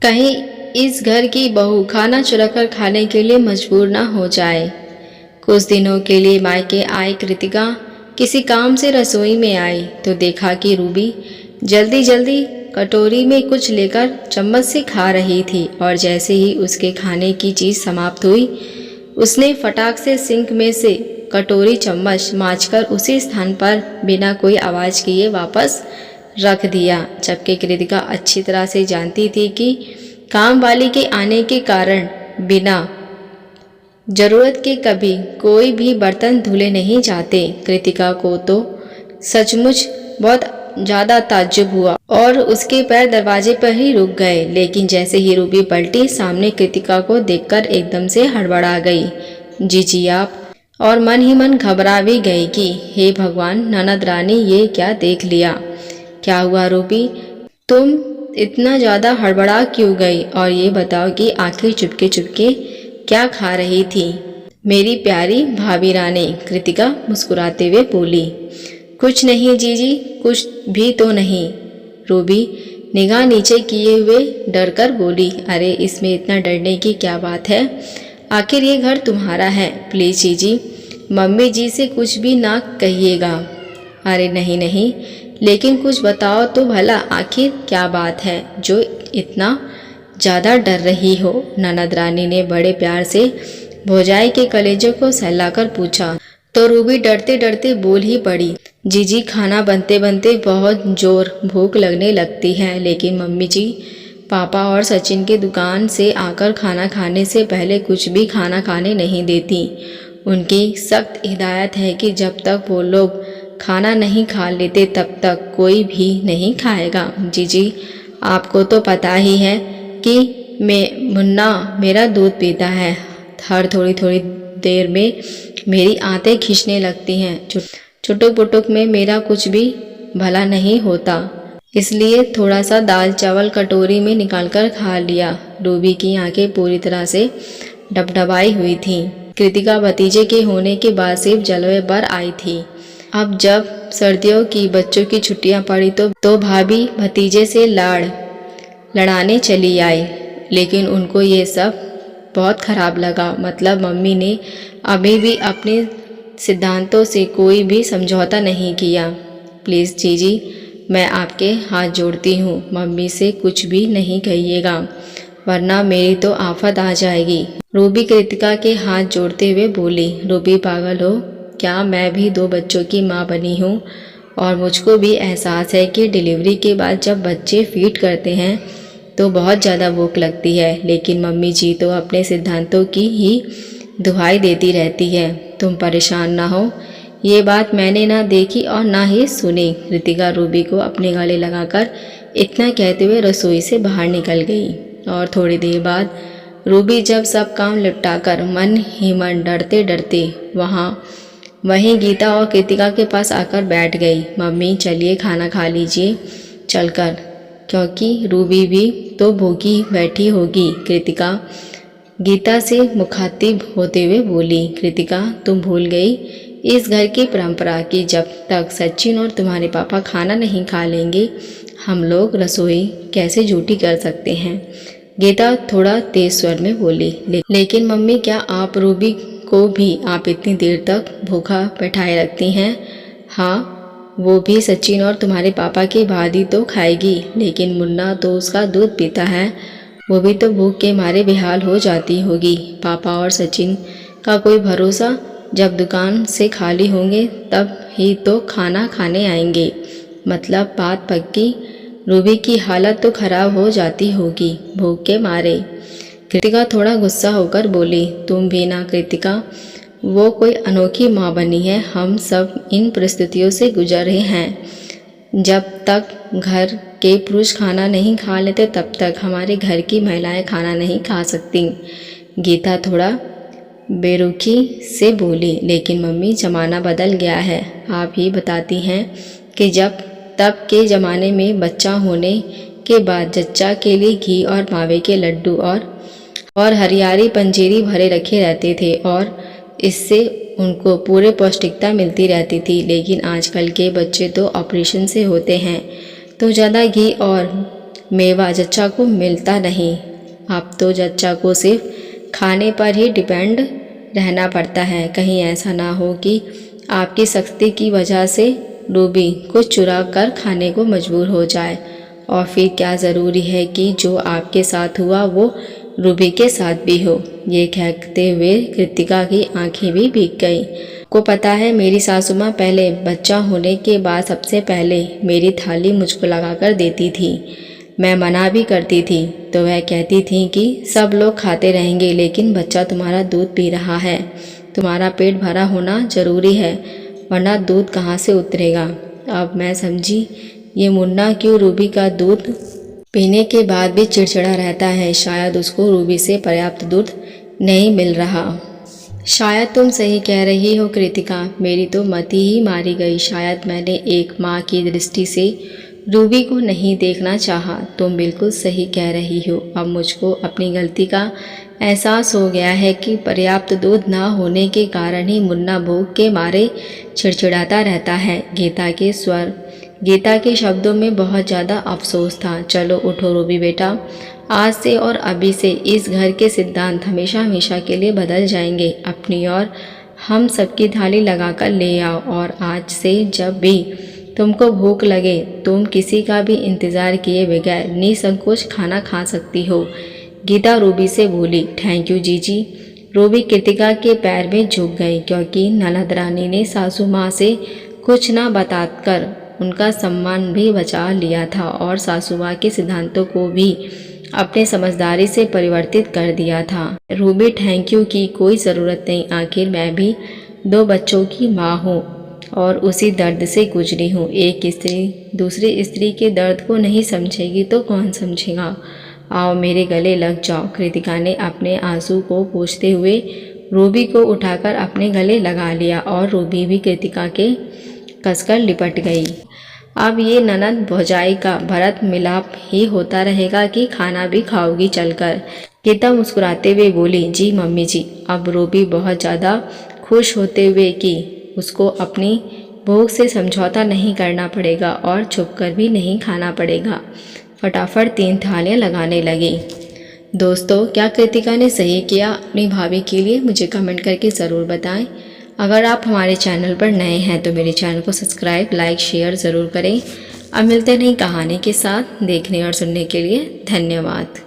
कहीं इस घर की बहू खाना चुराकर खाने के लिए मजबूर ना हो जाए। कुछ दिनों के लिए मायके आई कृतिका किसी काम से रसोई में आई तो देखा कि रूबी जल्दी जल्दी कटोरी में कुछ लेकर चम्मच से खा रही थी और जैसे ही उसके खाने की चीज़ समाप्त हुई उसने फटाक से सिंक में से कटोरी चम्मच मांजकर उसी स्थान पर बिना कोई आवाज़ किए वापस रख दिया। जबकि कृतिका अच्छी तरह से जानती थी कि काम वाली के आने के कारण बिना जरूरत के कभी कोई भी बर्तन धुले नहीं जाते। कृतिका को तो सचमुच बहुत ज़्यादा ताज्जुब हुआ और उसके पैर दरवाजे पर ही रुक गए। लेकिन जैसे ही रूबी पलटी सामने कृतिका को देखकर एकदम से हड़बड़ा गई। जी आप, और मन ही मन घबरा भी गई कि हे भगवान, ननद रानी ये क्या देख लिया। क्या हुआ रूबी, तुम इतना ज़्यादा हड़बड़ा क्यों गई? और ये बताओ कि आखिर चुपके चुपके क्या खा रही थी मेरी प्यारी भाभी रानी? कृतिका मुस्कुराते हुए बोली। कुछ नहीं जीजी, कुछ भी तो नहीं। रूबी निगाह नीचे किए हुए डर कर बोली। अरे इसमें इतना डरने की क्या बात है, आखिर ये घर तुम्हारा है। प्लीज़ जीजी मम्मी जी से कुछ भी ना कहिएगा। अरे नहीं नहीं, लेकिन कुछ बताओ तो भला, आखिर क्या बात है जो इतना ज़्यादा डर रही हो? ननद रानी ने बड़े प्यार से भौजाई के कलेजे को सहलाकर पूछा। तो रूबी डरते डरते बोल ही पड़ी। जीजी खाना बनते बनते बहुत जोर भूख लगने लगती है, लेकिन मम्मी जी पापा और सचिन की दुकान से आकर खाना खाने से पहले कुछ भी खाना खाने नहीं देती। उनकी सख्त हिदायत है कि जब तक वो लोग खाना नहीं खा लेते तब तक कोई भी नहीं खाएगा। जीजी आपको तो पता ही है कि मुन्ना मेरा दूध पीता है, हर थोड़ी थोड़ी देर में मेरी आंतें खींचने लगती हैं, चुटुक पुटुक में मेरा कुछ भी भला नहीं होता, इसलिए थोड़ा सा दाल चावल कटोरी में निकालकर खा लिया। रूबी की आंखें पूरी तरह से डबडबाई हुई थीं। कृतिका भतीजे के होने के बाद सिर्फ जलवे पर आई थी। अब जब सर्दियों की बच्चों की छुट्टियां पड़ी तो भाभी भतीजे से लड़ाने चली आई, लेकिन उनको ये सब बहुत ख़राब लगा। मतलब मम्मी ने अभी भी अपने सिद्धांतों से कोई भी समझौता नहीं किया। प्लीज़ जीजी मैं आपके हाथ जोड़ती हूँ, मम्मी से कुछ भी नहीं कहिएगा वरना मेरी तो आफत आ जाएगी। रूबी कृतिका के हाथ जोड़ते हुए बोली। रूबी पागल हो क्या, मैं भी 2 बच्चों की माँ बनी हूँ और मुझको भी एहसास है कि डिलीवरी के बाद जब बच्चे फीड करते हैं तो बहुत ज़्यादा भूख लगती है, लेकिन मम्मी जी तो अपने सिद्धांतों की ही दुहाई देती रहती है। तुम परेशान ना हो, ये बात मैंने ना देखी और ना ही सुनी। कृतिका रूबी को अपने गले लगाकर इतना कहते हुए रसोई से बाहर निकल गई और थोड़ी देर बाद रूबी जब सब काम निपटाकर मन ही मन डरते डरते वहीं गीता और कृतिका के पास आकर बैठ गई। मम्मी चलिए खाना खा लीजिए चलकर, क्योंकि रूबी भी तो भूखी बैठी होगी। कृतिका गीता से मुखातिब होते हुए बोली। कृतिका तुम भूल गई इस घर की परंपरा कि जब तक सचिन और तुम्हारे पापा खाना नहीं खा लेंगे हम लोग रसोई कैसे झूठी कर सकते हैं? गीता थोड़ा तेज स्वर में बोली। लेकिन मम्मी क्या आप रूबी को भी आप इतनी देर तक भूखा बैठाए रखती हैं? हाँ वो भी सचिन और तुम्हारे पापा के बाद ही तो खाएगी, लेकिन मुन्ना तो उसका दूध पीता है, वो भी तो भूख के मारे बेहाल हो जाती होगी। पापा और सचिन का कोई भरोसा, जब दुकान से खाली होंगे तब ही तो खाना खाने आएंगे। मतलब बात पक्की, रूबी की हालत तो खराब हो जाती होगी भूख के मारे। कृतिका थोड़ा गुस्सा होकर बोली। तुम भी ना कृतिका, वो कोई अनोखी माँ बनी है, हम सब इन परिस्थितियों से गुजर रहे हैं। जब तक घर के पुरुष खाना नहीं खा लेते तब तक हमारे घर की महिलाएं खाना नहीं खा सकती। गीता थोड़ा बेरुखी से बोली। लेकिन मम्मी ज़माना बदल गया है, आप ही बताती हैं कि जब तब के ज़माने में बच्चा होने के बाद जच्चा के लिए घी और मावे के लड्डू और हरियाली पंजीरी भरे रखे रहते थे और इससे उनको पूरे पौष्टिकता मिलती रहती थी। लेकिन आजकल के बच्चे तो ऑपरेशन से होते हैं तो ज़्यादा घी और मेवा जच्चा को मिलता नहीं। अब तो जच्चा को सिर्फ खाने पर ही डिपेंड रहना पड़ता है। कहीं ऐसा ना हो कि आपकी सख्ती की वजह से रूबी कुछ चुरा कर खाने को मजबूर हो जाए, और फिर क्या ज़रूरी है कि जो आपके साथ हुआ वो रूबी के साथ भी हो। ये कहते हुए कृतिका की आंखें भी भीग गईं। को पता है मेरी सासू माँ पहले बच्चा होने के बाद सबसे पहले मेरी थाली मुझको लगा कर देती थी। मैं मना भी करती थी तो वह कहती थी कि सब लोग खाते रहेंगे, लेकिन बच्चा तुम्हारा दूध पी रहा है, तुम्हारा पेट भरा होना ज़रूरी है, वरना दूध कहाँ से उतरेगा। अब मैं समझी ये मुन्ना क्यों रूबी का दूध पीने के बाद भी चिड़चिड़ा रहता है। शायद उसको रूबी से पर्याप्त दूध नहीं मिल रहा। शायद तुम सही कह रही हो कृतिका, मेरी तो मति ही मारी गई। शायद मैंने एक माँ की दृष्टि से रूबी को नहीं देखना चाहा। तुम बिल्कुल सही कह रही हो। अब मुझको अपनी गलती का एहसास हो गया है कि पर्याप्त दूध ना होने के कारण ही मुन्ना भूख के मारे चिड़चिड़ाता रहता है। गीता के शब्दों में बहुत ज़्यादा अफसोस था। चलो उठो रूबी बेटा, आज से और अभी से इस घर के सिद्धांत हमेशा हमेशा के लिए बदल जाएंगे। अपनी और हम सबकी थाली लगाकर ले आओ, और आज से जब भी तुमको भूख लगे तुम किसी का भी इंतज़ार किए बगैर निसंकोच खाना खा सकती हो। गीता रूबी से बोली। थैंक यू जीजी। रूबी कृतिका के पैर में झुक गई, क्योंकि ननद रानी ने सासू माँ से कुछ न बताकर उनका सम्मान भी बचा लिया था, और सासू माँ के सिद्धांतों को भी अपने समझदारी से परिवर्तित कर दिया था। रूबी थैंक यू की कोई ज़रूरत नहीं, आखिर मैं भी 2 बच्चों की माँ हूँ और उसी दर्द से गुजरी हूँ। एक स्त्री दूसरी स्त्री के दर्द को नहीं समझेगी तो कौन समझेगा। आओ मेरे गले लग जाओ। कृतिका ने अपने आंसू को पोंछते हुए रूबी को उठाकर अपने गले लगा लिया, और रूबी भी कृतिका के कसकर लिपट गई। अब ये ननद भौजाई का भरत मिलाप ही होता रहेगा कि खाना भी खाओगी चलकर। गीता मुस्कुराते हुए बोली। जी मम्मी जी। अब रूबी बहुत ज़्यादा खुश होते हुए कि उसको अपनी भूख से समझौता नहीं करना पड़ेगा और छुपकर भी नहीं खाना पड़ेगा, फटाफट 3 थालियाँ लगाने लगी। दोस्तों, क्या कृतिका ने सही किया अपनी भाभी के लिए? मुझे कमेंट करके ज़रूर बताएं। अगर आप हमारे चैनल पर नए हैं तो मेरे चैनल को सब्सक्राइब, लाइक, शेयर ज़रूर करें। अब मिलते हैं नई कहानी के साथ। देखने और सुनने के लिए धन्यवाद।